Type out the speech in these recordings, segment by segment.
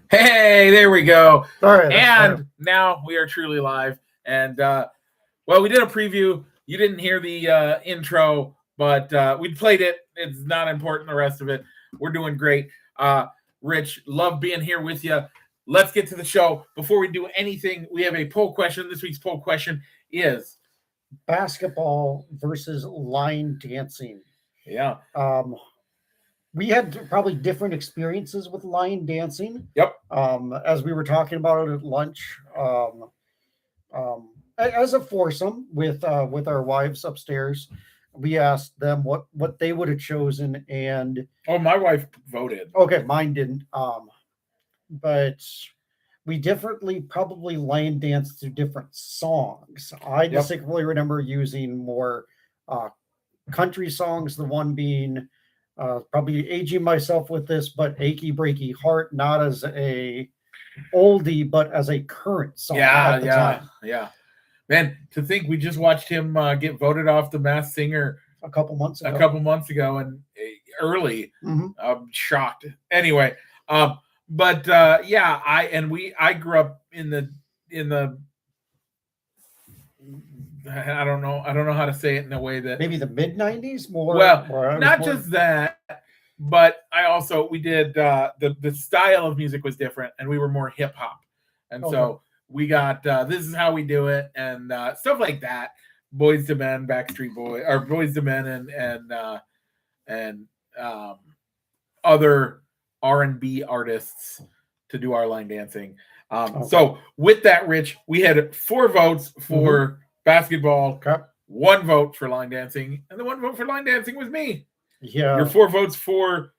Hey, there we go. All right, And now we are truly live. And well, we did a preview. You didn't hear the intro, but we played it. It's not important, the rest of it. We're doing great. Rich, love being here with you. Let's get to the show. Before we do anything, we have a poll question. This week's poll question is basketball versus line dancing. yeah. We had probably different experiences with line dancing. Yep. As we were talking about it at lunch, as a foursome with our wives upstairs, we asked them what they would have chosen, and my wife voted. Okay, mine didn't. But we differently probably line danced to different songs. I distinctly remember using more country songs, the one being probably aging myself with this, but Achy Breaky Heart, not as a oldie, but as a current song at the time. Yeah. Man, to think we just watched him get voted off the Masked Singer a couple months ago and early. I'm shocked. Anyway, but yeah, I grew up in the I don't know how to say it in a way that maybe the mid 90s more. Well, not just that, but we did the style of music was different, and we were more hip hop, and so we got This Is How We Do It and stuff like that. Boys to Men, Backstreet Boys, or Boys to Men, and other R&B artists to do our line dancing. So with that, Rich, we had 4 votes for basketball, 1 vote for line dancing, and the 1 vote for line dancing was me. Yeah. Your 4 votes for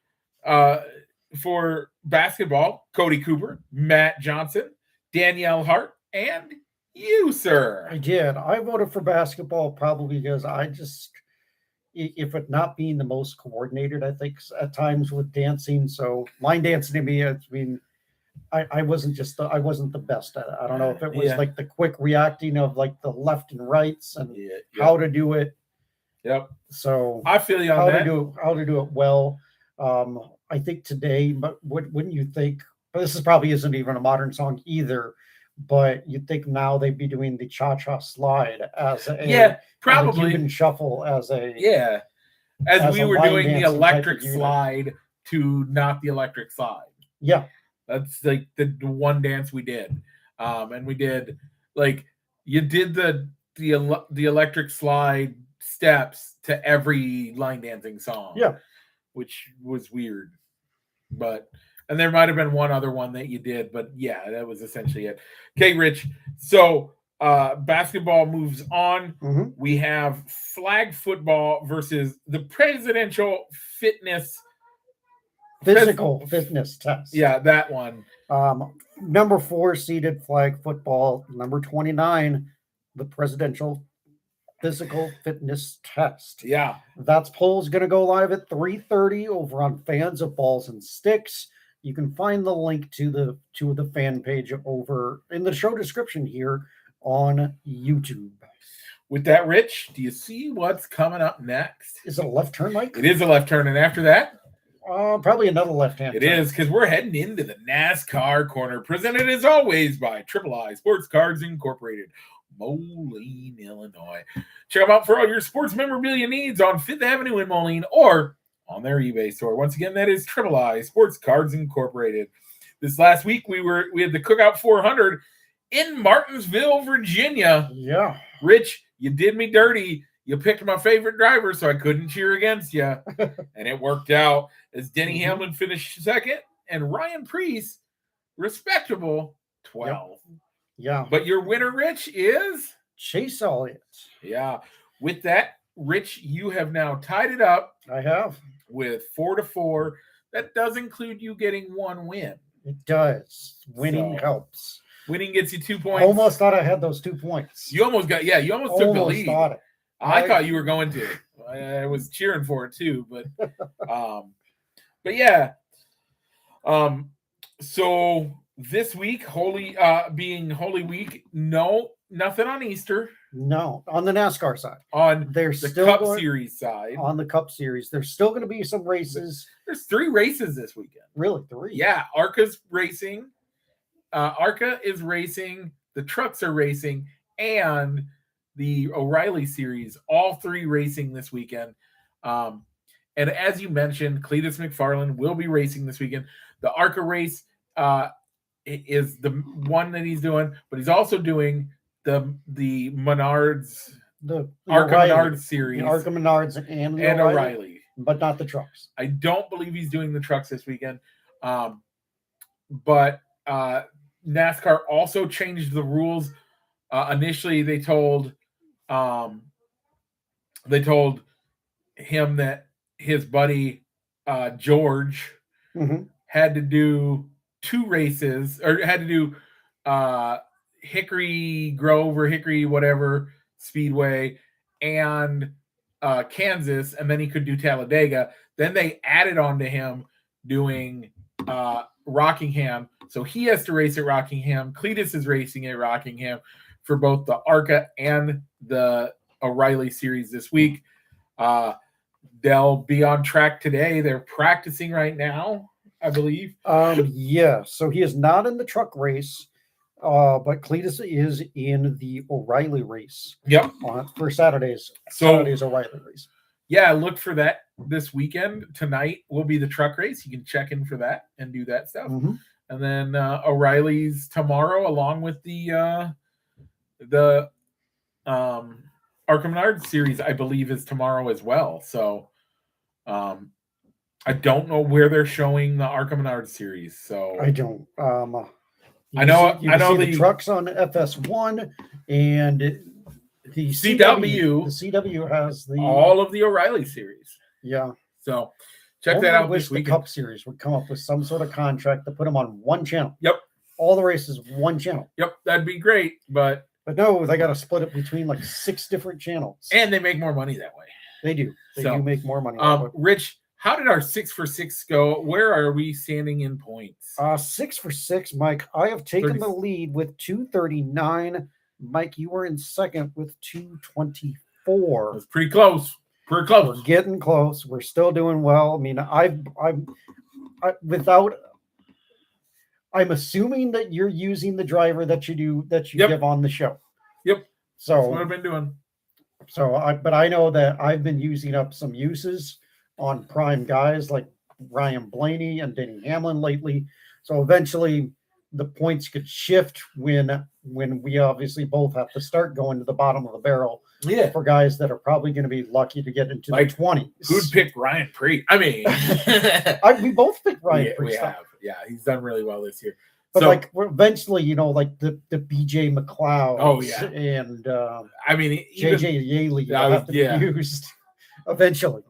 basketball: Cody Cooper, Matt Johnson, Danielle Hart, and you, sir. I did. I voted for basketball probably because if it not being the most coordinated, I think at times with dancing. So line dancing to me, I wasn't the best at it. I don't know if it was like the quick reacting of like the left and rights and how to do it. Yep. So I feel you on that. How to do it well. I think today, but wouldn't you think? This is probably isn't even a modern song either. But you'd think now they'd be doing the cha-cha slide as probably Cuban shuffle as we were doing the electric slide to not the electric slide. Yeah, that's like the one dance we did, and we did like you did the electric slide steps to every line dancing song. Yeah, which was weird, but. And there might have been one other one that you did, but yeah, that was essentially it. Okay, Rich. So basketball moves on. We have flag football versus the presidential physical fitness test. Yeah, that one. Number 4 seeded flag football. Number 29, the presidential physical fitness test. Yeah, that's poll's going to go live at 3:30 over on Fans of Balls and Sticks. You can find the link to the fan page over in the show description here on YouTube. With that, Rich, do you see what's coming up next? Is it a left turn, Mike? It is a left turn, and after that, probably another left hand. It is because we're heading into the NASCAR corner, presented as always by III Sports Cards Incorporated, Moline, Illinois. Check them out for all your sports memorabilia needs on 5th Avenue in Moline or on their eBay store. Once again, that is III Sports Cards Incorporated. This last week, we had the Cookout 400 in Martinsville, Virginia. Yeah. Rich, you did me dirty. You picked my favorite driver, so I couldn't cheer against you. And it worked out as Denny Hamlin finished second and Ryan Preece, respectable 12. Yep. Yeah. But your winner, Rich, is? Chase Elliott. Yeah. With that, Rich, you have now tied it up. I have. With 4-4. That does include you getting 1 win. It does. Winning helps. Winning gets you 2 points. Almost thought I had those 2 points. You almost got, you almost took the lead. Thought it. I thought you were going to. I was cheering for it too, but yeah. So this week, being Holy Week, nothing on Easter. No, on the NASCAR side. On there's the still Cup Series side. On the Cup Series. There's still going to be some races. There's 3 races this weekend. Really? 3? Yeah. ARCA's racing. ARCA is racing, the trucks are racing, and the O'Reilly series, all three racing this weekend. And as you mentioned, Cletus McFarland will be racing this weekend. The ARCA race is the one that he's doing, but he's also doing the Menards, the ARCA O'Reilly, Menards series, the ARCA Menards and O'Reilly, but not the trucks. I don't believe he's doing the trucks this weekend. But NASCAR also changed the rules. Initially, they told him that his buddy George had to do 2 races, or had to do Hickory Grove or Hickory whatever Speedway and Kansas, and then he could do Talladega. Then they added on to him doing Rockingham, so he has to race at Rockingham. Cletus is racing at Rockingham for both the ARCA and the O'Reilly series this week. They'll be on track today. They're practicing right now, I believe. Yeah, so he is not in the truck race, but Cletus is in the O'Reilly race. Yep. For Saturday's O'Reilly race. Yeah, look for that this weekend. Tonight will be the truck race. You can check in for that and do that stuff. And then O'Reilly's tomorrow, along with the ARCA Menards series, I believe, is tomorrow as well. So I don't know where they're showing the ARCA Menards series. So I don't. I know the trucks on FS1 and the CW. The CW has all of the O'Reilly series. Yeah. So check that out this weekend. The Cup series would come up with some sort of contract to put them on one channel. Yep. All the races, one channel. Yep, that'd be great, but no, they got to split it between like 6 different channels. And they make more money that way. They do. They do make more money. Rich, how did our 6 for 6 go? Where are we standing in points? 6 for 6, Mike. I have taken the lead with 239. Mike, you were in second with 224. That's pretty close. Pretty close. We're getting close. We're still doing well. I mean, I'm assuming that you're using the driver that you give on the show. Yep. So that's what I've been doing. But I know that I've been using up some uses on prime guys like Ryan Blaney and Denny Hamlin lately. So eventually the points could shift when we obviously both have to start going to the bottom of the barrel. Yeah. For guys that are probably going to be lucky to get into the 20s. Who'd pick Ryan Preece? I mean, we both picked Ryan Preece. We have. Yeah, he's done really well this year. But eventually, like the BJ McLeod. Oh yeah. And I mean, JJ Yaley have to be used eventually.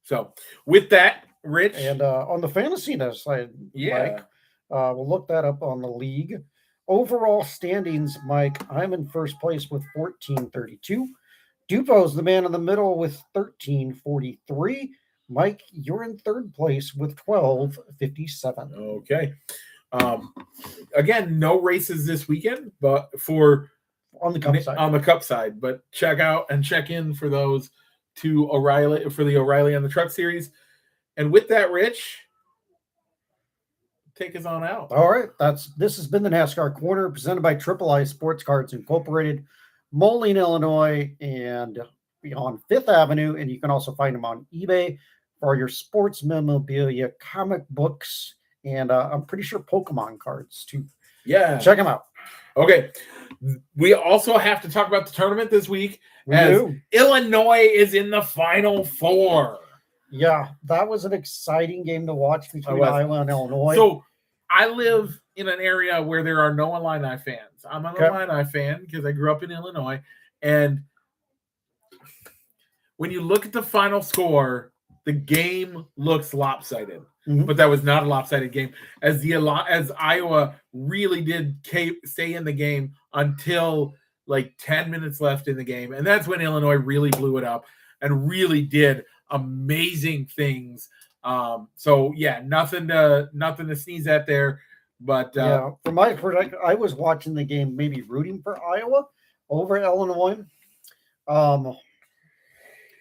So with that, Rich, and on the fantasy side, Mike, we'll look that up on the league. Overall standings, Mike, I'm in first place with 1432. Dupo's the man in the middle with 1343. Mike, you're in third place with 1257. Okay. Again, no races this weekend, but on the cup side, but check out and check in for those to O'Reilly, for the O'Reilly and the Truck series. And with that, Rich, take us on out. All right. This has been the NASCAR Corner presented by Triple I Sports Cards Incorporated, Moline, Illinois, and on 5th Avenue. And you can also find them on eBay for your sports memorabilia, comic books, and I'm pretty sure Pokemon cards too. Yeah. Check them out. Okay. We also have to talk about the tournament this week. Illinois is in the Final Four. Yeah, that was an exciting game to watch between Iowa and Illinois. So I live in an area where there are no Illini fans. I'm an Illini fan because I grew up in Illinois. And when you look at the final score, the game looks lopsided. But that was not a lopsided game, as Iowa really did stay in the game until like 10 minutes left in the game. And that's when Illinois really blew it up and really did amazing things. So yeah, nothing to sneeze at there. But from my perspective, I was watching the game, maybe rooting for Iowa over Illinois.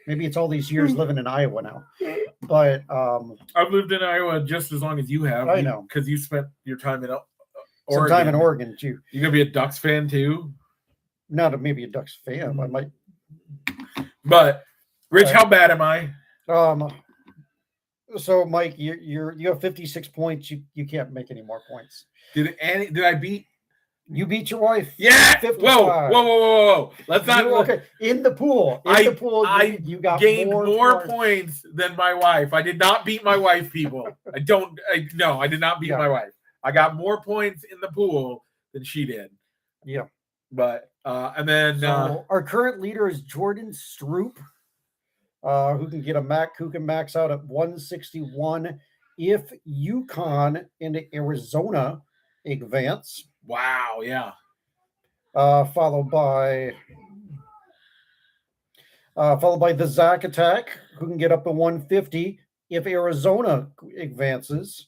Maybe it's all these years living in Iowa now. But I've lived in Iowa just as long as you have. I know. Because you spent your time in some Oregon. time in Oregon too. You gonna be a Ducks fan too? Not maybe a Ducks fan. I might. But Rich, how bad am I? So Mike, you have 56 points. You can't make any more points. Did I beat? You beat your wife. Yeah. 55. Whoa. Let's not. Okay. In the pool. You got gained more points than my wife. I did not beat my wife, people. I did not beat my wife. I got more points in the pool than she did. Yeah. But and then our current leader is Jordan Stroop, who can max out at 161 if UConn and Arizona advance. Wow, yeah. Followed by the Zach Attack, who can get up to 150 if Arizona advances.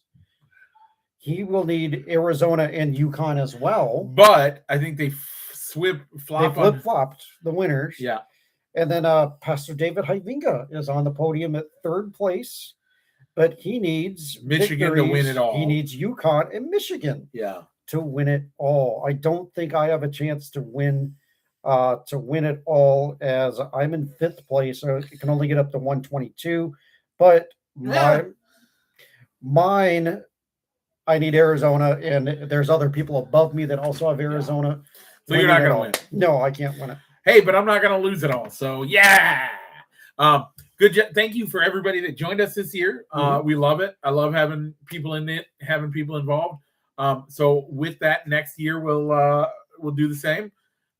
He will need Arizona and UConn as well. But I think they flip-flopped the winners. Yeah. And then Pastor David Hyvinga is on the podium at third place, but he needs Michigan to win it all. He needs UConn and Michigan to win it all. I don't think I have a chance to win it all, as I'm in fifth place. So it can only get up to 122. But mine, I need Arizona, and there's other people above me that also have Arizona. So you're not going to win. No, I can't win it. Hey, but I'm not going to lose it all. So, yeah. Good. Thank you for everybody that joined us this year. We love it. I love having people in it, having people involved. So with that, next year we'll do the same.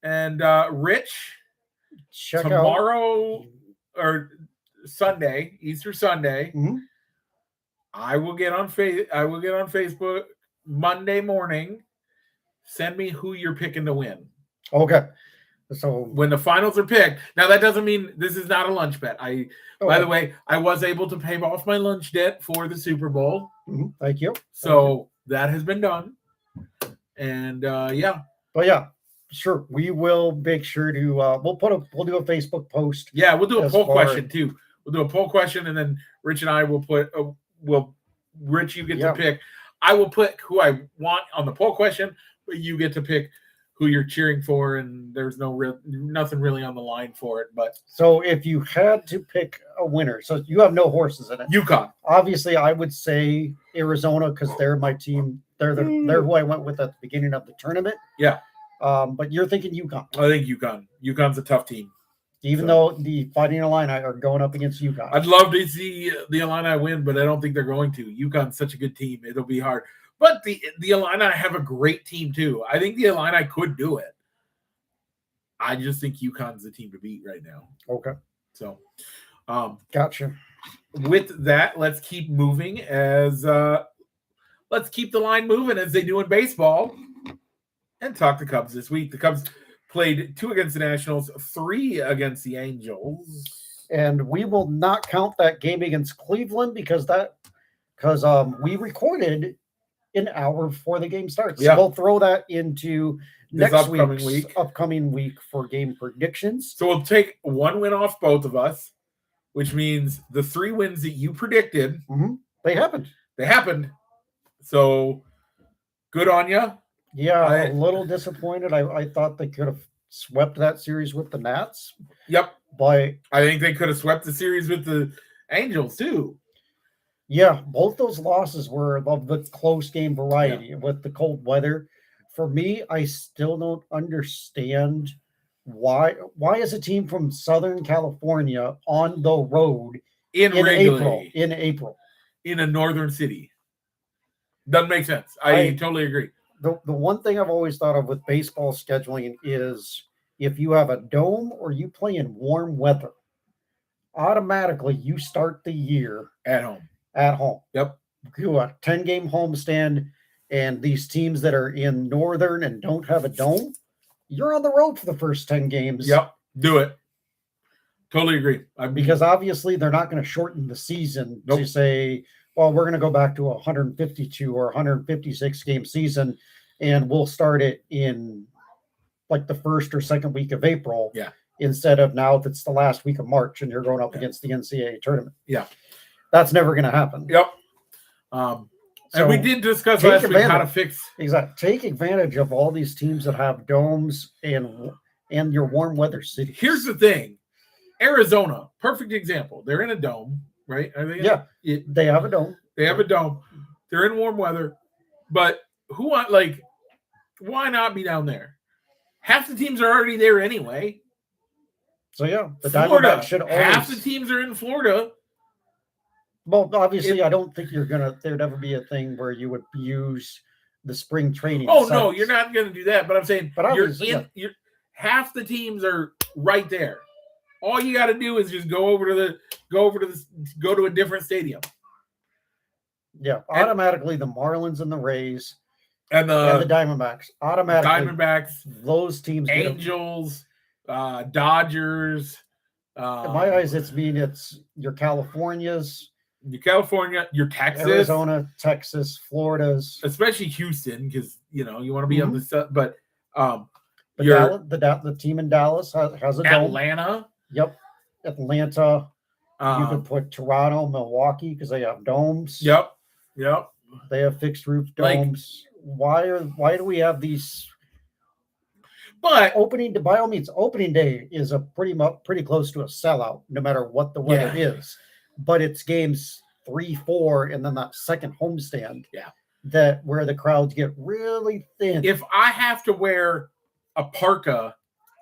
And Rich, tomorrow or Sunday, Easter Sunday, I will get on Facebook Monday morning. Send me who you're picking to win. Okay. So when the finals are picked, now that doesn't mean this is not a lunch bet. By the way, I was able to pay off my lunch debt for the Super Bowl. Thank you. So that has been done. And yeah. But yeah, sure. We will make sure to we'll do a Facebook post. Yeah, we'll do a poll question too. We'll do a poll question, and then Rich and I will put Rich, you get to pick. I will put who I want on the poll question, but you get to pick who you're cheering for, and there's nothing really on the line for it. But so if you had to pick a winner, so you have no horses in it. UConn. Obviously, I would say Arizona because they're my team. They're who I went with at the beginning of the tournament. Yeah. But you're thinking UConn. I think UConn. UConn's a tough team. Even though the Fighting Illini are going up against UConn. I'd love to see the Illini win, but I don't think they're going to. UConn's such a good team. It'll be hard. But the Illini have a great team, too. I think the Illini could do it. I just think UConn's the team to beat right now. Okay. So, gotcha. With that, let's keep moving let's keep the line moving as they do in baseball and talk the Cubs this week. The Cubs played 2 against the Nationals, 3 against the Angels. And we will not count that game against Cleveland because we recorded an hour before the game starts. Yeah. So we'll throw that into this next upcoming week for game predictions. So we'll take 1 win off both of us, which means the 3 wins that you predicted, they happened. So good on you. Yeah, a little disappointed. I thought they could have swept that series with the Nats. Yep. But I think they could have swept the series with the Angels too. Yeah, both those losses were of the close game variety with the cold weather. For me, I still don't understand why is a team from Southern California on the road in April in a northern city. Doesn't make sense. I totally agree. The one thing I've always thought of with baseball scheduling is if you have a dome or you play in warm weather, automatically you start the year at home. Yep. Do a 10-game homestand, and these teams that are in northern and don't have a dome, you're on the road for the first 10 games. Yep. Do it. Totally agree. Because obviously they're not going to shorten the season to say, well, we're going to go back to a 152 or 156 game season, and we'll start it in like the first or second week of April. Yeah. Instead of now if it's the last week of March and you're going up against the NCAA tournament. Yeah. That's never going to happen. Yep. And we did discuss last week how to fix. Exactly. Take advantage of all these teams that have domes and your warm weather cities. Here's the thing. Arizona, perfect example. They're in a dome, right? Are they? They have a dome. They have a dome. They're in warm weather. But why not be down there? Half the teams are already there anyway. So the Florida, Diamondbacks should always. Half the teams are in Florida. Well, obviously, I don't think there'd ever be a thing where you would use the spring training. Oh, no, you're not going to do that. But I'm saying, you're half the teams are right there. All you got to do is just go to a different stadium. Yeah, automatically the Marlins and the Rays and the Diamondbacks. Automatically, those teams. Angels, Dodgers. In my eyes, it's your Californias. Your Texas, Arizona, Texas, Florida's, especially Houston, because you want to be on the stuff. But the team in Dallas has a dome. Atlanta. Yep, Atlanta. You could put Toronto, Milwaukee, because they have domes. Yep. They have fixed roof domes. Why do we have these? But by all means, opening day is pretty close to a sellout, no matter what the weather is. But it's games 3, 4, and then that second homestand. That where the crowds get really thin. If I have to wear a parka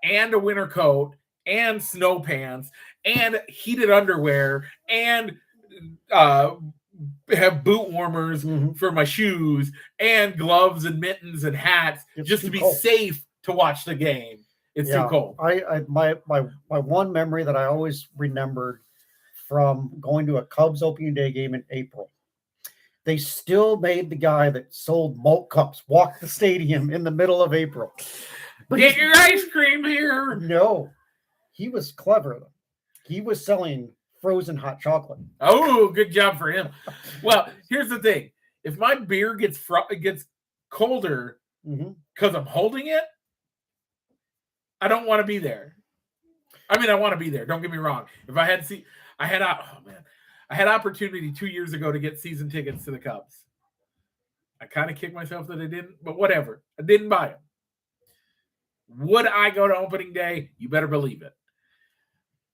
and a winter coat and snow pants and heated underwear and have boot warmers for my shoes and gloves and mittens and hats just to be safe to watch the game, it's too cold. My one memory that I always remembered from going to a Cubs opening day game in April, they still made the guy that sold malt cups walk the stadium in the middle of April. Get your ice cream here. No, he was clever. He was selling frozen hot chocolate. Oh, good job for him. Well, here's the thing. If my beer gets colder because I'm holding it, I don't want to be there. I mean, I want to be there. Don't get me wrong. If I had opportunity 2 years ago to get season tickets to the Cubs. I kind of kicked myself that I didn't, but whatever. I didn't buy them. Would I go to opening day? You better believe it.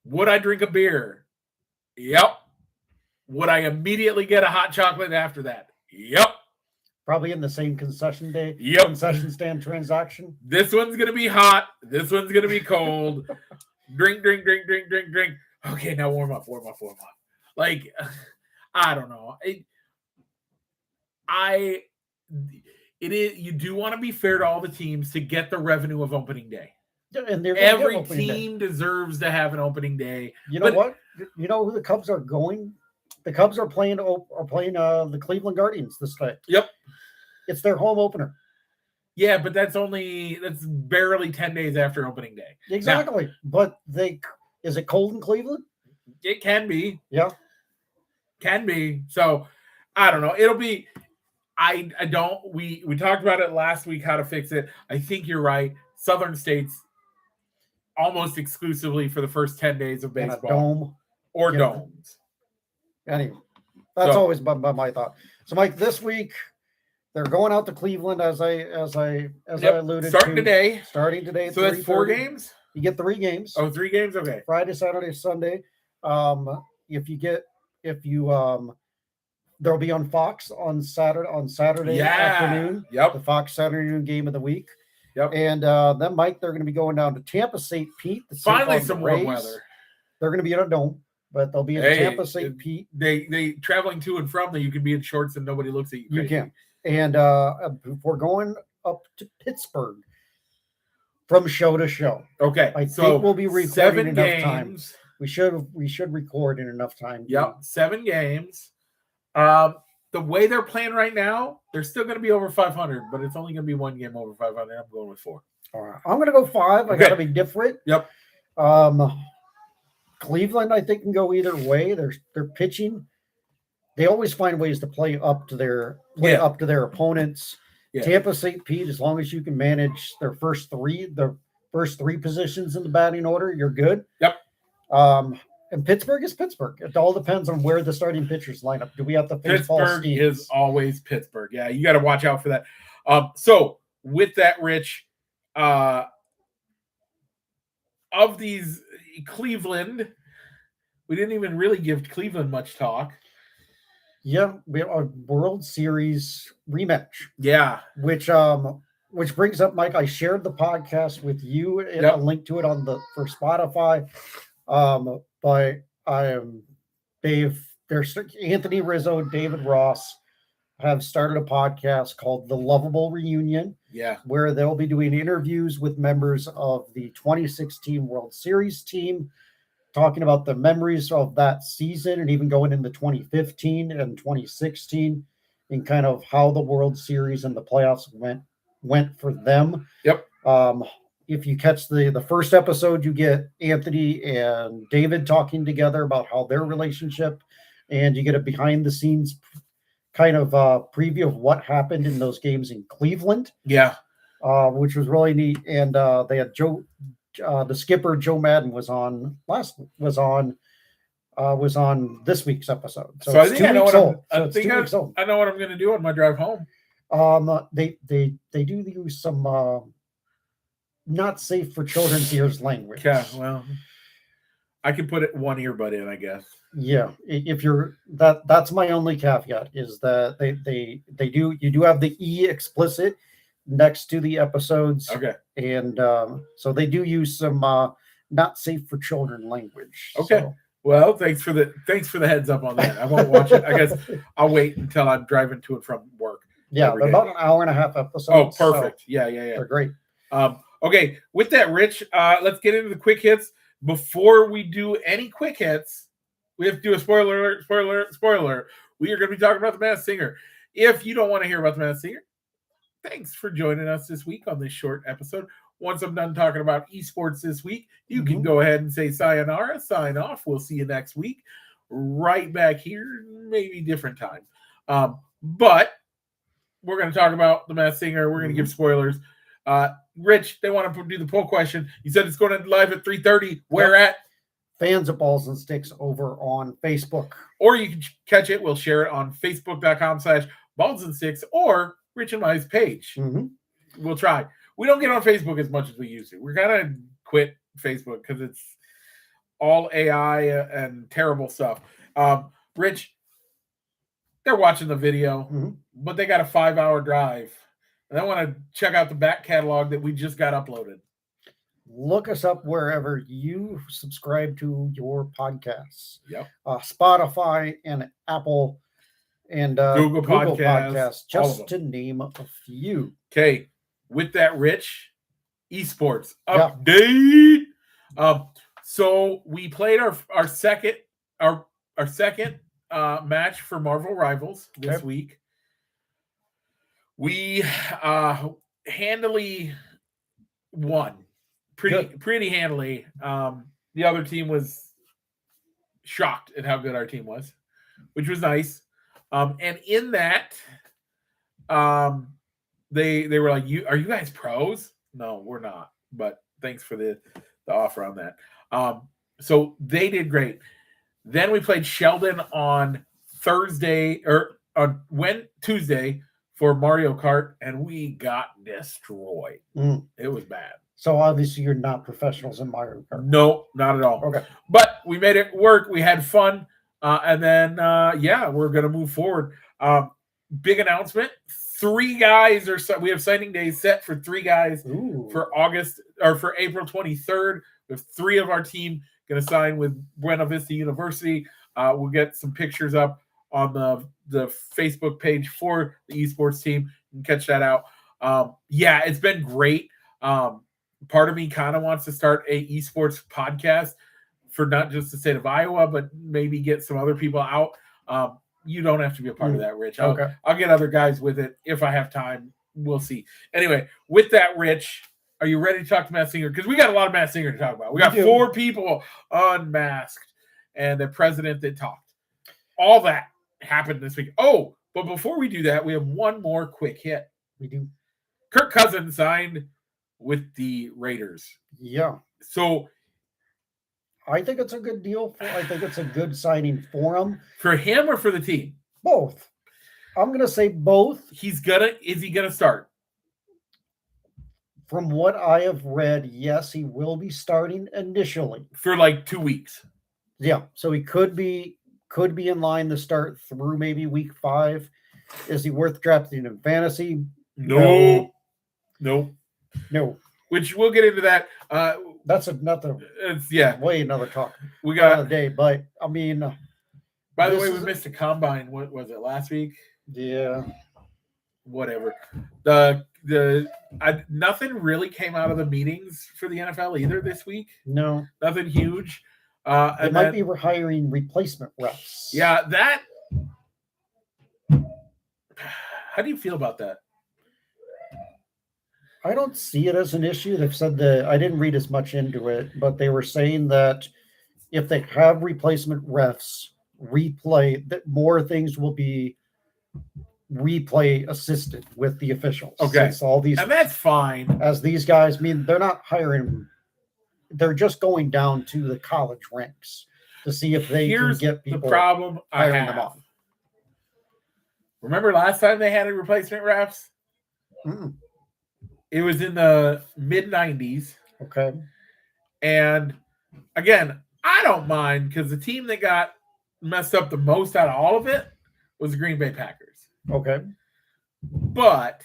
Would I drink a beer? Yep. Would I immediately get a hot chocolate after that? Yep. Probably in the same concession stand transaction. This one's going to be hot. This one's going to be cold. Drink. Okay, now warm up. Like, I don't know. You do want to be fair to all the teams to get the revenue of opening day. And every team deserves to have an opening day. You know what? You know who the Cubs are going? The Cubs are playing the Cleveland Guardians this night. Yep. It's their home opener. Yeah, but that's barely 10 days after opening day. Exactly. Now, but is it cold in Cleveland? It can be. Yeah. Can be. So I don't know. It'll be we talked about it last week, how to fix it. I think you're right. Southern states almost exclusively for the first 10 days of baseball. And a dome. Or domes. Anyway, that's always been my thought. So Mike, this week they're going out to Cleveland as I alluded Starting to. Starting today. So that's 4 games? You get 3 games. Oh, 3 games? Okay. Friday, Saturday, Sunday. They'll be on Fox on Saturday afternoon. Yep. The Fox Saturday game of the week. Yep. And then Mike, they're going to be going down to Tampa St. Pete. Finally some warm weather. They're going to be in a dome, but they'll be in Tampa St. Pete. They traveling to and from, that you can be in shorts and nobody looks at you. You can. And we're going up to Pittsburgh from show to show. Okay. I think we'll be recording 7 enough games. Time. We should record in enough time. Yep. 7 games. The way they're playing right now, they're still going to be over 500, but it's only going to be 1 game over 500. I'm going with 4. All right. I'm going to go 5. I got to be different. Yep. Cleveland, I think, can go either way. They're pitching. They always find ways to play up to their opponents. Yeah. Tampa St. Pete, as long as you can manage their first three positions in the batting order, you're good. Yep. And Pittsburgh is Pittsburgh. It all depends on where the starting pitchers line up. Do we have to face Pittsburgh is always Pittsburgh. Yeah, you got to watch out for that. So with that, Rich, of these Cleveland, we didn't even really give Cleveland much talk. Yeah, we have a World Series rematch. Yeah, which brings up, Mike. I shared the podcast with you and a link to it for Spotify. But there's Anthony Rizzo, David Ross have started a podcast called The Lovable Reunion. Yeah, where they'll be doing interviews with members of the 2016 World Series team, talking about the memories of that season and even going into 2015 and 2016 and kind of how the World Series and the playoffs went for them. Yep. If you catch the first episode, you get Anthony and David talking together about how their relationship, and you get a behind the scenes kind of preview of what happened in those games in Cleveland. Yeah. Which was really neat. And they had the skipper Joe Madden was on this week's episode. So I think I know what I know what I'm going to do on my drive home. They do use some not safe for children's ears language. Yeah, well, I can put it one earbud in, I guess. Yeah, if you're that's my only caveat is that you do have the E explicit next to the episodes. Okay. And so they do use some not safe for children language. Okay. So. Well, thanks for the heads up on that. I won't watch it. I guess I'll wait until I'm driving to and from work. Yeah, they're about an hour and a half episodes. Oh, perfect. So yeah. They're great. Okay, with that, Rich, let's get into the quick hits. Before we do any quick hits, we have to do a spoiler. We are going to be talking about The Masked Singer. If you don't want to hear about The Masked Singer, thanks for joining us this week on this short episode. Once I'm done talking about esports this week, you can go ahead and say sayonara, sign off. We'll see you next week. Right back here, maybe different time. But we're going to talk about The Masked Singer. We're going to give spoilers. Rich, they want to do the poll question. You said it's going to live at 3:30. Where at? Fans of Balls and Sticks over on Facebook. Or you can catch it. We'll share it on facebook.com/Balls and Sticks or Rich and Mai's page. Mm-hmm. We'll try. We don't get on Facebook as much as we used to. We're going to quit Facebook because it's all AI and terrible stuff. Rich, they're watching the video, but they got a 5-hour drive. And I want to check out the back catalog that we just got uploaded. Look us up wherever you subscribe to your podcasts. Yep. Spotify and Apple and Google Podcasts, just to name a few. Okay. With that, Rich, esports update. So we played our second match for Marvel Rivals this week. We handily won, pretty handily. The other team was shocked at how good our team was, which was nice. And in that, they were like, "Are you guys pros?" No, we're not. But thanks for the offer on that. So they did great. Then we played Sheldon on Tuesday for Mario Kart, and we got destroyed. It was bad. So obviously you're not professionals in Mario Kart. No, not at all. Okay. But we made it work. We had fun. And then, we're going to move forward. Big announcement. 3 guys we have signing days set for 3 guys for April 23rd. We have 3 of our team going to sign with Buena Vista University. We'll get some pictures up on the Facebook page for the esports team. You can catch that out. It's been great. Part of me kind of wants to start a esports podcast for not just the state of Iowa, but maybe get some other people out. You don't have to be a part of that, Rich. I'll get other guys with it if I have time. We'll see. Anyway, with that, Rich, are you ready to talk to Masked Singer? Because we got a lot of Masked Singer to talk about. We got 4 people unmasked and the president that talked. All that happened this week. Oh, but before we do that, we have one more quick hit. We do. Kirk Cousins signed with the Raiders. Yeah. So I think it's a good deal. I think it's a good signing for him. For him or for the team? Both. I'm going to say both. Is he gonna start? From what I have read, yes, he will be starting initially for like 2 weeks. Yeah, so he could be in line to start through maybe week 5. Is he worth drafting in fantasy? No. Which we'll get into that. That's another. Way another talk. We got another day, but I mean. By the way, we missed a combine. What was it, last week? Yeah. Whatever. Nothing really came out of the meetings for the NFL either this week. No. Nothing huge. They might be hiring replacement refs. Yeah, that. How do you feel about that? I don't see it as an issue. They've said that I didn't read as much into it, but they were saying that if they have replacement refs replay, that more things will be replay assisted with the officials. Okay. It's all these, and that's fine. As these guys, I mean, they're not hiring, they're just going down to the college ranks to see if they can get people. The problem I have. Them off. Remember last time they had a replacement refs? Mm-mm. It was in the mid-90s. Okay. And again, I don't mind because the team that got messed up the most out of all of it was the Green Bay Packers. Okay. But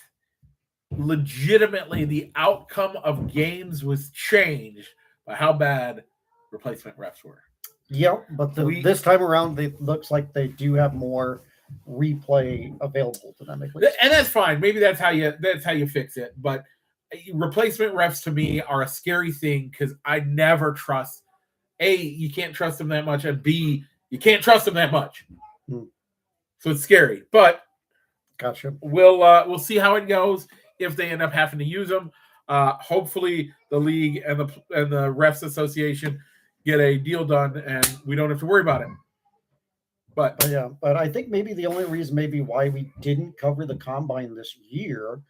legitimately, the outcome of games was changed by how bad replacement refs were. Yep, but this time around, it looks like they do have more replay available to them. And that's fine. Maybe that's how you fix it. But replacement refs to me are a scary thing because I never trust. A, you can't trust them that much, and B, you can't trust them that much. So it's scary. But gotcha. We'll see how it goes if they end up having to use them. Hopefully, the league and the refs association get a deal done, and we don't have to worry about it. But I think maybe the only reason why we didn't cover the combine this year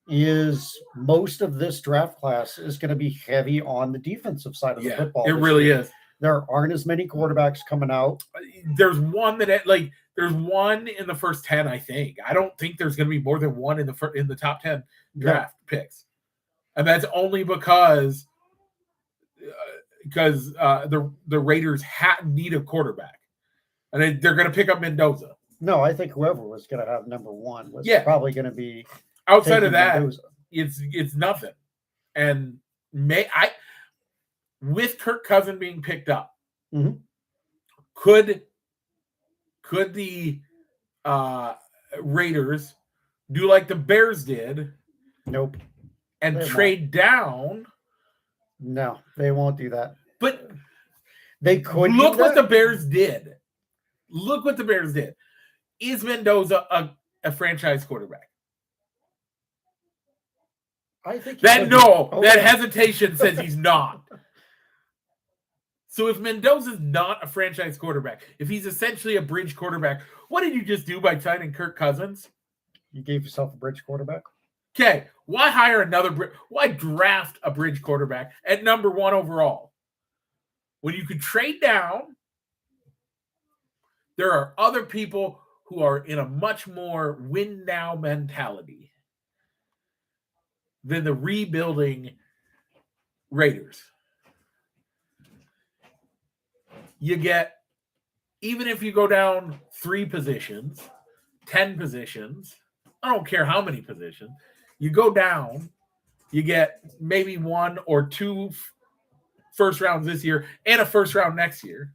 is most of this draft class is going to be heavy on the defensive side of the football. It really is. There aren't as many quarterbacks coming out. There's one there's one in the first 10, I think. I don't think there's going to be more than one in the top 10 draft picks. And that's only because the Raiders need a quarterback. And they're going to pick up Mendoza. No, I think whoever was going to have number 1 was probably going to be outside of that. Mendoza. It's nothing. And with Kirk Cousins being picked up, could the Raiders do like the Bears did? Nope. And trade down? No, they won't do that. But they could. Look what the Bears did. Look what the Bears did. Is Mendoza a franchise quarterback? I think that hesitation says he's not. So if Mendoza's not a franchise quarterback, if he's essentially a bridge quarterback, what did you just do by signing Kirk Cousins? You gave yourself a bridge quarterback. Okay, why hire why draft a bridge quarterback at number 1 overall? When you could trade down, there are other people who are in a much more win now mentality than the rebuilding Raiders. You get, even if you go down 3 positions, 10 positions, I don't care how many positions, you go down, you get maybe 1 or 2 first rounds this year and a first round next year.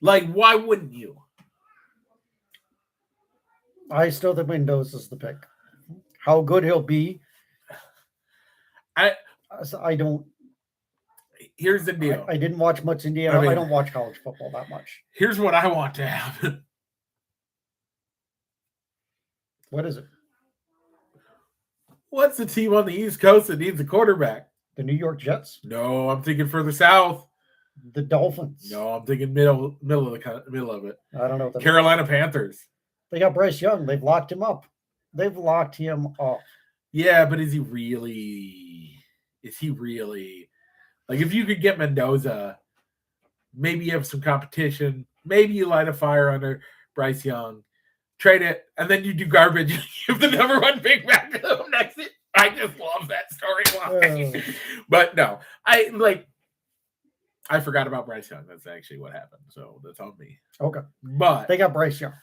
Like, why wouldn't you? I still think Mendoza's the pick. How good he'll be, I don't. Here's the deal. I didn't watch much Indiana. I don't watch college football that much. Here's what I want to happen. What is it? What's the team on the East Coast that needs a quarterback? The New York Jets? No, I'm thinking further south. The Dolphins? No, I'm thinking middle of it. I don't know. Carolina Panthers. They got Bryce Young. They've locked him up. Yeah, but is he really? Like if you could get Mendoza, maybe you have some competition. Maybe you light a fire under Bryce Young, trade it, and then you do garbage. You have the number one pick back to them next year. I just love that storyline. But no, I forgot about Bryce Young. That's actually what happened. So that's on me. Okay. But they got Bryce Young.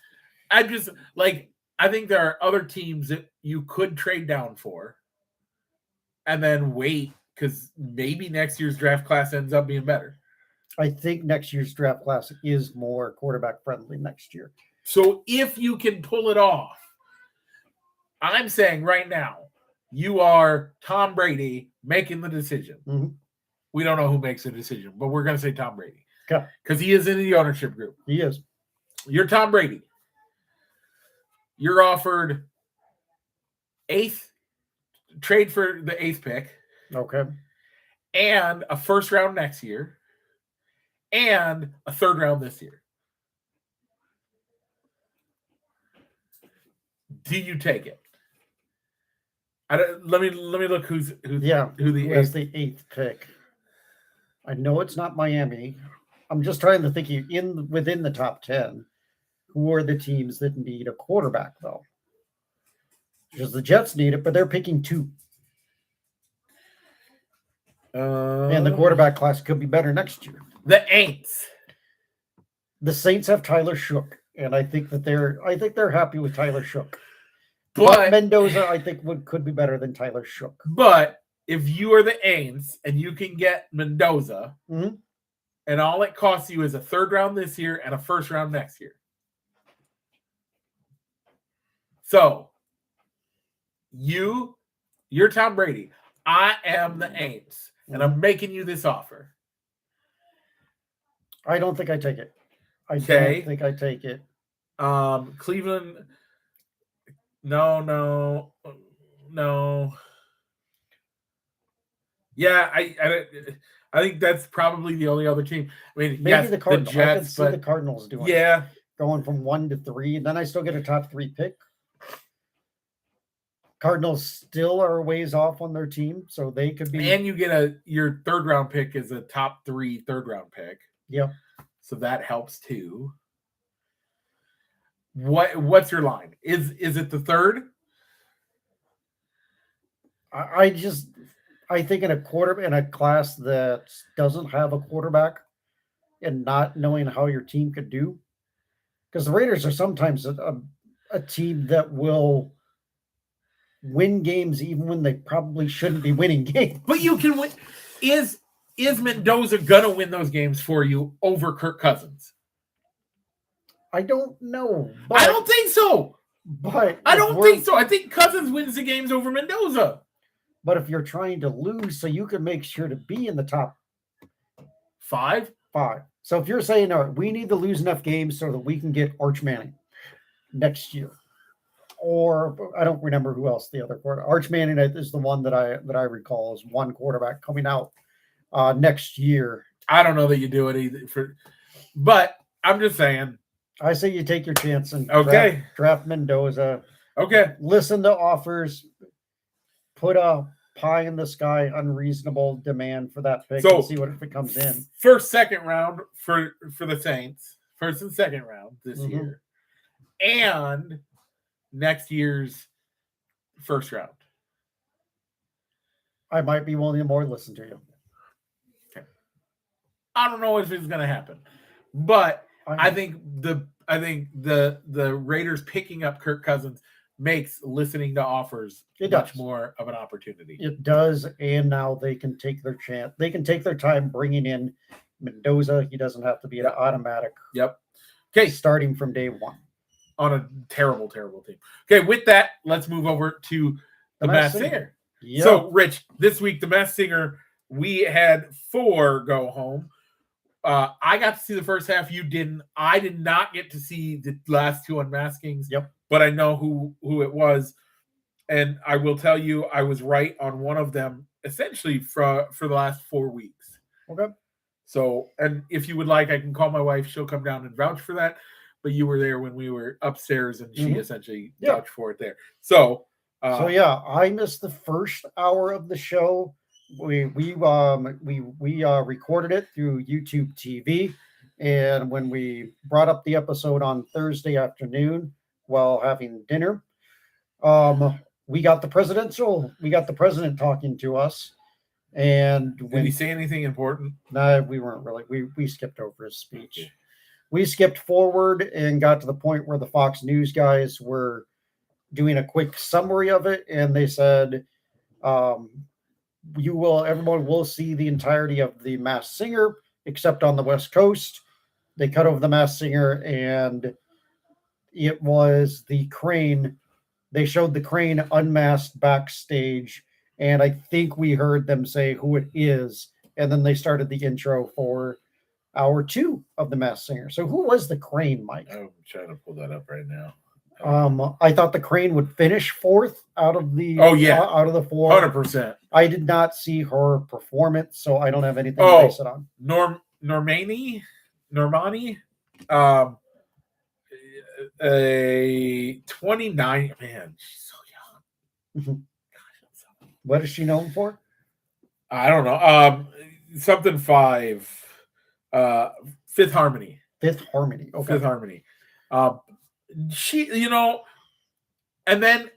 I just I think there are other teams that you could trade down for and then wait because maybe next year's draft class ends up being better. I think next year's draft class is more quarterback friendly next year. So if you can pull it off, I'm saying right now, you are Tom Brady making the decision. Mm-hmm. We don't know who makes the decision, but we're going to say Tom Brady. Okay. Because he is in the ownership group. He is. You're Tom Brady. You're offered trade for the 8th pick. Okay. And a first round next year. And a 3rd round this year. Do you take it? Let me look who has the 8th pick. I know it's not Miami. I'm just trying to think within the top 10. Who are the teams that need a quarterback though? Because the Jets need it, but they're picking 2. And the quarterback class could be better next year. The Aints. The Saints have Tyler Shook, and I think they're happy with Tyler Shook. But Mendoza, I think could be better than Tyler Shook. But if you are the Aints and you can get Mendoza, mm-hmm. and all it costs you is a 3rd round this year and a 1st round next year. So you're Tom Brady. I am the Aints, and I'm making you this offer. I don't think I take it. I don't think I take it. Cleveland. No. Yeah, I think that's probably the only other team. I mean, maybe the Cardinals. Jets, I can see the Cardinals doing it. Going from 1 to 3, and then I still get a top 3 pick. Cardinals still are a ways off on their team, so they could be. And you get your 3rd round pick is a top 3 3rd round pick. Yep. So that helps too. What's your line? Is it the 3rd? I think in a class that doesn't have a quarterback and not knowing how your team could do, because the Raiders are sometimes a team that will win games even when they probably shouldn't be winning games. But you can win. Is Mendoza gonna win those games for you over Kirk Cousins? I don't know. I don't think so. But I don't think so. I think Cousins wins the games over Mendoza. But if you're trying to lose, so you can make sure to be in the top 5. So if you're saying, all right, we need to lose enough games so that we can get Arch Manning next year. Or I don't remember who else the other quarterback. Arch Manning is the one that I recall as one quarterback coming out next year. I don't know that you do it either. But I'm just saying. I say you take your chance and draft Mendoza. Okay. Listen to offers. Put a pie in the sky, unreasonable demand for that pick and see what if it comes in. 1st, 2nd round for the Saints. 1st and 2nd round this year. And next year's 1st round. I might be willing to more listen to you. Okay. I don't know if it's going to happen, but I think the Raiders picking up Kirk Cousins makes listening to offers much more of an opportunity. It does, and now they can take their chance. They can take their time bringing in Mendoza. He doesn't have to be an automatic. Yep. Okay. Starting from day 1. On a terrible, terrible team. Okay, with that, let's move over to the Masked Singer. Yep. So, Rich, this week, the Masked Singer, we had 4 go home. I got to see the first half. You didn't. I did not get to see the last 2 unmaskings. Yep. But I know who it was. And I will tell you, I was right on one of them, essentially for the last 4 weeks. Okay. So, and if you would like, I can call my wife. She'll come down and vouch for that. But you were there when we were upstairs, and she essentially vouched for it there. So, I missed the first hour of the show, we recorded it through YouTube TV, and when we brought up the episode on Thursday afternoon while having dinner, we got the president talking to us, and Did he say anything important? No, we weren't really. We skipped over his speech. Okay. We skipped forward and got to the point where the Fox News guys were doing a quick summary of it, and they said, everyone will see the entirety of the Masked Singer, except on the West Coast. They cut over the Masked Singer, and it was the Crane. They showed the Crane unmasked backstage, and I think we heard them say who it is, and then they started the intro for hour 2 of the Masked Singer. So who was the Crane, Mike? I'm trying to pull that up right now. I thought the Crane would finish 4th out of the out of the 4. 100%. I did not see her performance, so I don't have anything to base it on. Normani, a 29. Man, she's so young. Gosh, what is she known for? I don't know. Something 5. Fifth Harmony. Fifth Harmony. Okay. Fifth Harmony. She, and then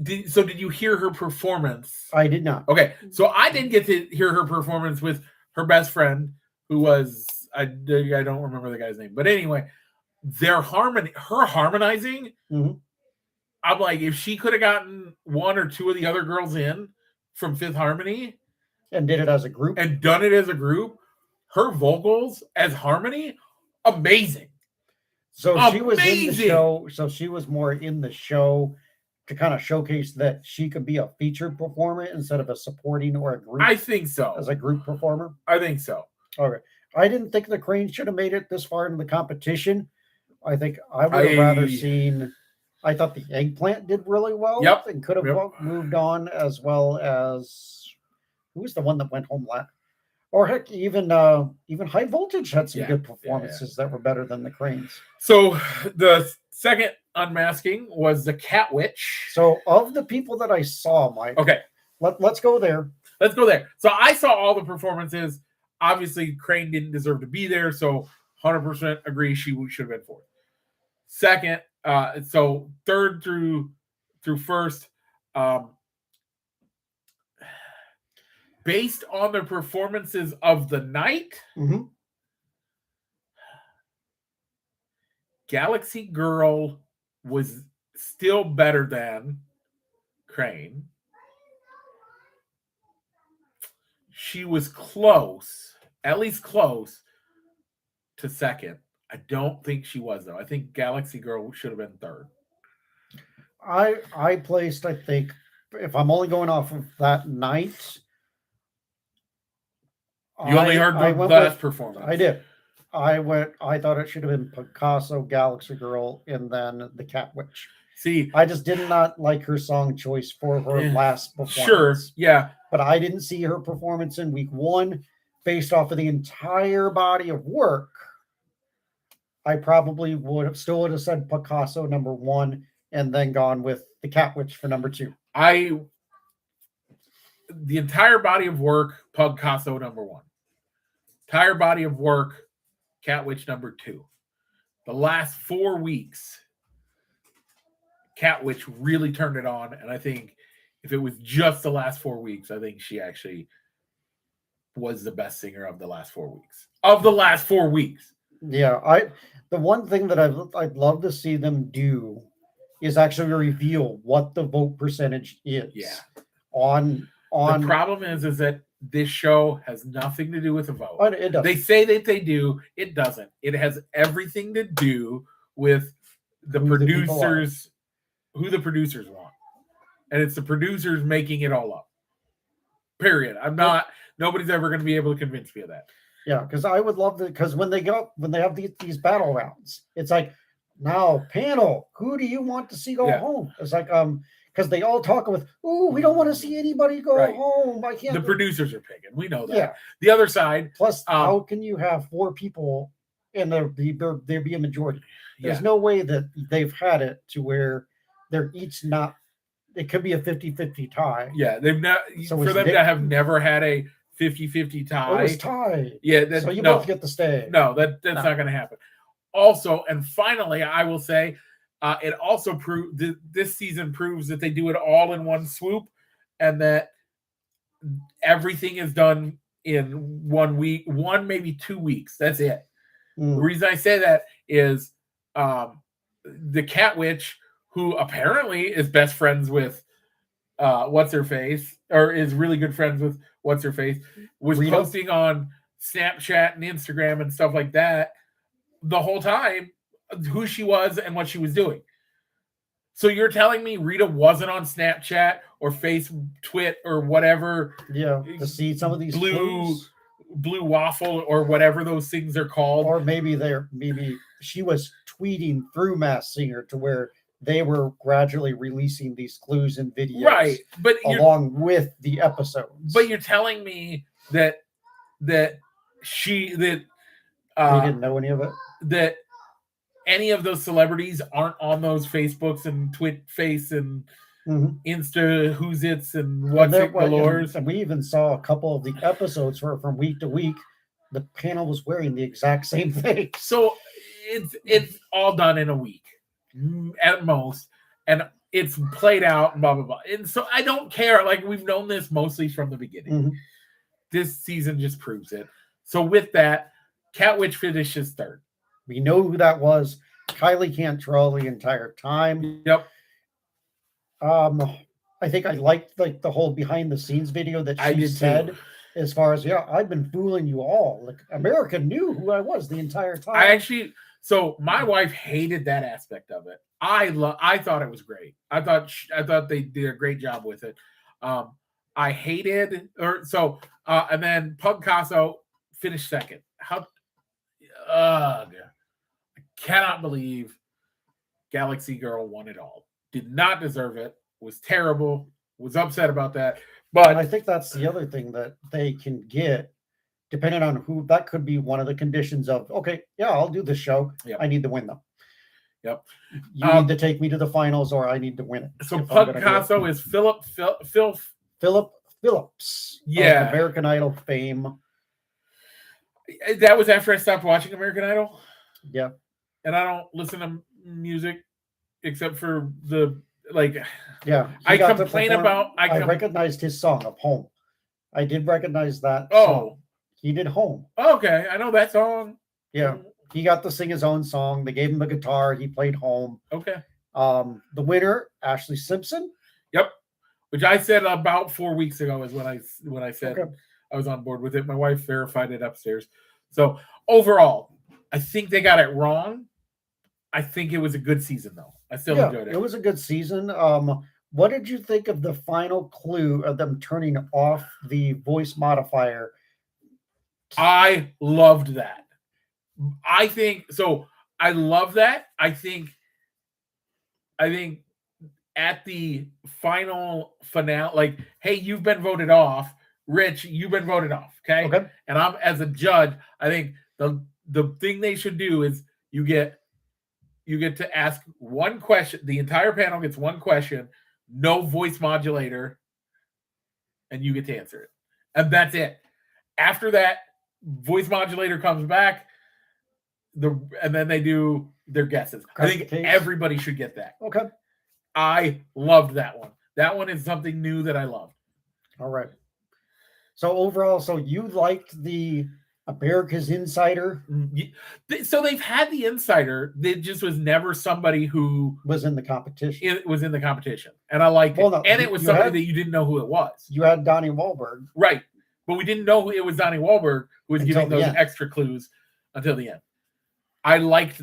did you hear her performance? I did not. Okay, so I didn't get to hear her performance with her best friend, who was I don't remember the guy's name, but anyway, her harmonizing. Mm-hmm. I'm like, if she could have gotten 1 or 2 of the other girls in from Fifth Harmony and did it as a group and done it as a group, her vocals as Harmony, amazing. So she was in the show. So she was more in the show to kind of showcase that she could be a featured performer instead of a supporting or a group. I think so. As a group performer. I think so. Okay. I didn't think the Crane should have made it this far into the competition. I think I would have rather seen. I thought the Eggplant did really well. Yep. And could have moved on, as well as who was the one that went home last? Or heck, even High Voltage had some good performances that were better than the Cranes. So the second unmasking was the Cat Witch. So of the people that I saw, Mike. Okay. Let's go there. Let's go there. So I saw all the performances. Obviously, Crane didn't deserve to be there, so 100% agree she should have been fourth. Second, so third through first, based on the performances of the night, Galaxy Girl was still better than Crane. She was close, at least close to second. I don't think she was, though. I think Galaxy Girl should have been third. I placed, I think, if I'm only going off of that night. You only heard the last performance. I did. I thought it should have been Picasso, Galaxy Girl, and then the Cat Witch. See, I just did not like her song choice for her last performance. Sure, yeah. But I didn't see her performance in week 1 based off of the entire body of work. I probably would have said Picasso number 1 and then gone with the Cat Witch for number 2. The entire body of work, Picasso number 1. Entire body of work, Cat Witch number 2. The last 4 weeks, Cat Witch really turned it on, and I think if it was just the last 4 weeks, I think she actually was the best singer of the last 4 weeks. Of the last 4 weeks. Yeah, the one thing that I'd love to see them do is actually reveal what the vote percentage is. Yeah. On the problem is that this show has nothing to do with the vote. It doesn't. They say that they do. It doesn't. It has everything to do with the producers, who the producers want. And it's the producers making it all up. Period. Nobody's ever going to be able to convince me of that. Yeah, because I would love to, because when they have these battle rounds, it's like, now panel, who do you want to see go home? It's like, because they all talk with, we don't want to see anybody go home. I can't. The producers are picking. We know that. Yeah. The other side. Plus, how can you have 4 people and there be a majority? There's no way that they've had it to where they're each not it could be a 50-50 tie. Yeah, they've not So for is them Nick- to have never had a 50-50 Oh, tie. it's tied. Yeah, So you no, both get to stay. no, that's not going to happen. Also, and finally, I will say, it also this season proves that they do it all in one swoop, and that everything is done in 1 week, maybe 2 weeks. That's it. The reason I say that is the Cat Witch, who apparently is best friends with what's her face, or is really good friends with what's her face, was Rita? posting on Snapchat and Instagram and stuff like that the whole time who she was and what she was doing. So you're telling me Rita wasn't on Snapchat or Twit or whatever? Yeah, to see some of these clues. Blue waffle or whatever those things are called. Or maybe she was tweeting through Masked Singer to where they were gradually releasing these clues and videos, right? But along with the episodes. But you're telling me that she they didn't know any of it. That any of those celebrities aren't on those Facebooks and Face and Insta Who's It's and What's It Galores. And we even saw a couple of the episodes from week to week. The panel was wearing the exact same thing. So it's all done in a week at most, and it's played out and blah blah blah. And so I don't care. Like, we've known this mostly from the beginning. This season just proves it. So with that, Cat Witch finishes third. We know who that was. Kylie Cantrell the entire time. Yep. I think I liked the whole behind the scenes video that she said too. As far as, I've been fooling you all. Like, America knew who I was the entire time. So my wife hated that aspect of it. I thought it was great. I thought they did a great job with it. I hated and then Pug Casso finished second. I cannot believe Galaxy Girl won it all. Did not deserve it. Was terrible. Was upset about that. But I think that's the other thing that they can get, depending on who. That could be one of the conditions of, okay, I'll do the show. Yep. I need to win them. Yep. You need to take me to the finals, or I need to win it. So Pug Casso is Philip Phillips. Yeah. American Idol fame. That was after I stopped watching American Idol. Yeah. And I don't listen to music except for I recognized his song of Home. I did recognize that. Oh, song. He did Home. Okay, I know that song. Yeah, he got to sing his own song. They gave him a guitar. He played Home. Okay. The winner, Ashley Simpson. Yep. Which I said about 4 weeks ago is when I said I was on board with it. My wife verified it upstairs. So overall, I think they got it wrong. I think it was a good season, though. I still enjoyed it. It was a good season. What did you think of the final clue of them turning off the voice modifier? I loved that. I think so. I love that. I think at the final finale, like, hey, you've been voted off. Rich, you've been voted off. Okay. And I'm, as a judge, I think the thing they should do is you get to ask one question. The entire panel gets one question, no voice modulator, and you get to answer it. And that's it. After that, voice modulator comes back, and then they do their guesses. I think everybody should get that. Okay. I loved that one. That one is something new that I loved. All right. So overall, you liked the America's Insider? So they've had the Insider. It just was never somebody who was in the competition. It was in the competition. And I liked it. No, and it was somebody that you didn't know who it was. You had Donnie Wahlberg. Right. But we didn't know it was Donnie Wahlberg who was giving those extra clues until the end. I liked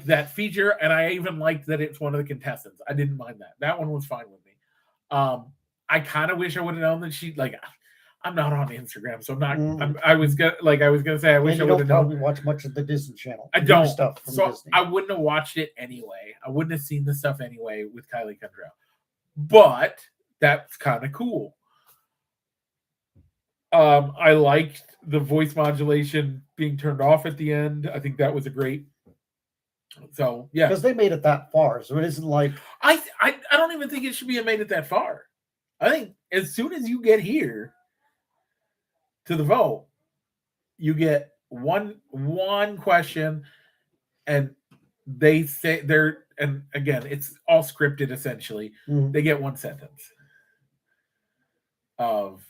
that feature, and I even liked that it's one of the contestants. I didn't mind that. That one was fine with me. I kind of wish I would have known that she, I'm not on Instagram, so I'm not. I was gonna say I wish I would have known. Probably watch much of the Disney Channel. I don't. Stuff from so Disney. I wouldn't have watched it anyway. I wouldn't have seen the stuff anyway with Kylie Cantrell. But that's kind of cool. I liked the voice modulation being turned off at the end. I think that was a great So yeah, because they made it that far, so it isn't like I don't even think it should be made it that far. I think as soon as you get here to the vote, you get one question, and they say they're, and again, it's all scripted essentially. They get one sentence of,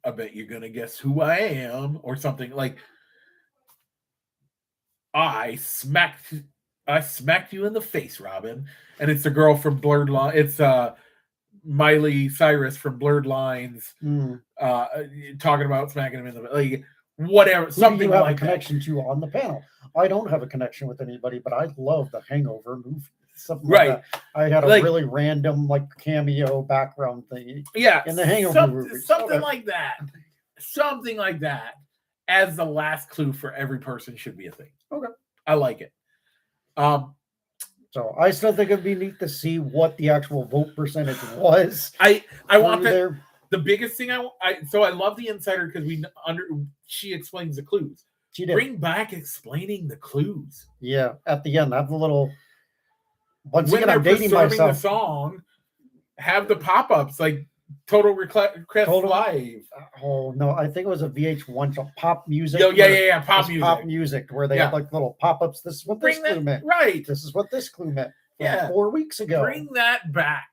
I bet you're gonna guess who I am, or something like, I smacked you in the face, Robin. And it's the girl from Blurred Line. It's Miley Cyrus from Blurred Lines, talking about smacking him in the, like, whatever, who something do you have like a connection to on the panel. I don't have a connection with anybody, but I love the Hangover movie. Something like Right. that. I had a Like- really random like cameo background thing. Yeah, In the Hangover movie. something Okay. like that. Something like that as the last clue for every person should be a thing. Okay. I like it. So I still think it'd be neat to see what the actual vote percentage was. I want that. there. The biggest thing I love the insider because she explains the clues. She did. Bring back explaining the clues. Yeah, at the end, have the little. Once When again, they're I'm dating performing the myself. song, have the pop-ups like Total Request Live. Oh no, I think it was a VH1 show, pop music. Yeah, pop Just music. Pop music, where they had like little pop-ups. This is what this clue meant. Right. This is what this clue meant. Yeah. 4 weeks ago. Bring that back.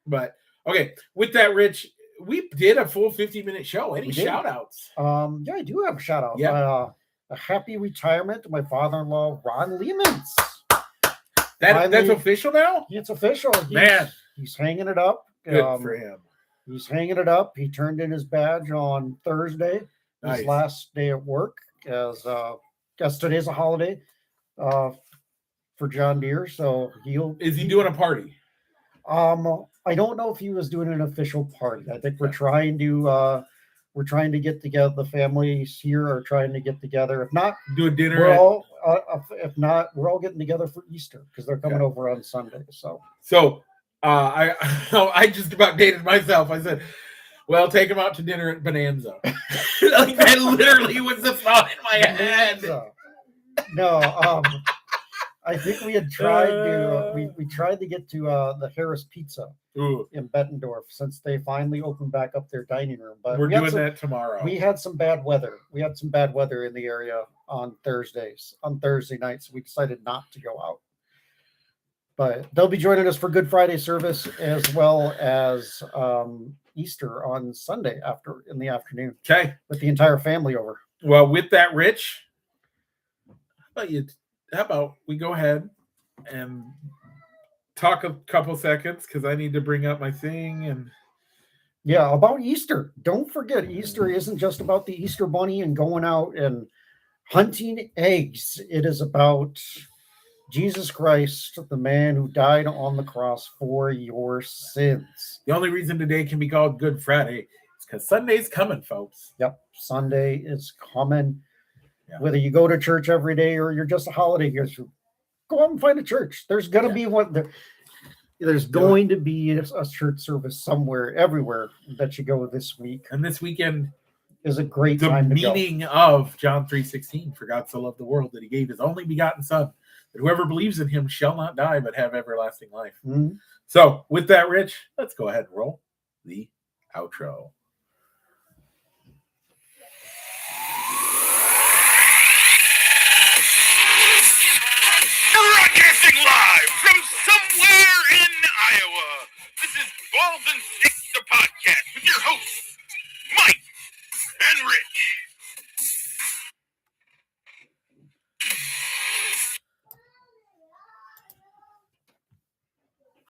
But okay, with that, Rich, we did a full 50-minute show. Any shout outs? Yeah, I do have a shout out. Yeah. A happy retirement to my father-in-law, Ron Lehmans. That's official now? It's official. He's hanging it up. Good for him. He's hanging it up. He turned in his badge on Thursday, his last day at work, as today's a holiday for John Deere. So Is he doing a party? I don't know if he was doing an official party. I think we're trying to get together. The families here are trying to get together. If not, do a dinner. If not, we're all getting together for Easter because they're coming over on Sunday. So I just about dated myself. I said, well, take him out to dinner at Bonanza. Like, that literally was the thought in my head. No, I think we had tried to we tried to get to the Harris Pizza in Bettendorf since they finally opened back up their dining room. But we're doing that tomorrow. We had some bad weather. We had some bad weather in the area on Thursday nights. So we decided not to go out. But they'll be joining us for Good Friday service as well as Easter on Sunday in the afternoon. Okay. With the entire family over. Well, with that, Rich, how about we go ahead and talk a couple seconds because I need to bring up my thing. And yeah, about Easter. Don't forget, Easter isn't just about the Easter bunny and going out and hunting eggs. It is about Jesus Christ, the man who died on the cross for your sins. The only reason today can be called Good Friday is because Sunday's coming, folks. Yep, Sunday is coming. Yeah. Whether you go to church every day or you're just a holiday here, go out and find a church. There's going to be there's going to be a church service somewhere, everywhere that you go this week. And this weekend is a great time to go. The meaning of John 3:16, for God so loved the world that he gave his only begotten son, that whoever believes in him shall not die but have everlasting life. Mm-hmm. So with that, Rich, let's go ahead and roll the outro. Broadcasting live from somewhere in Iowa. This is Balls and Sticks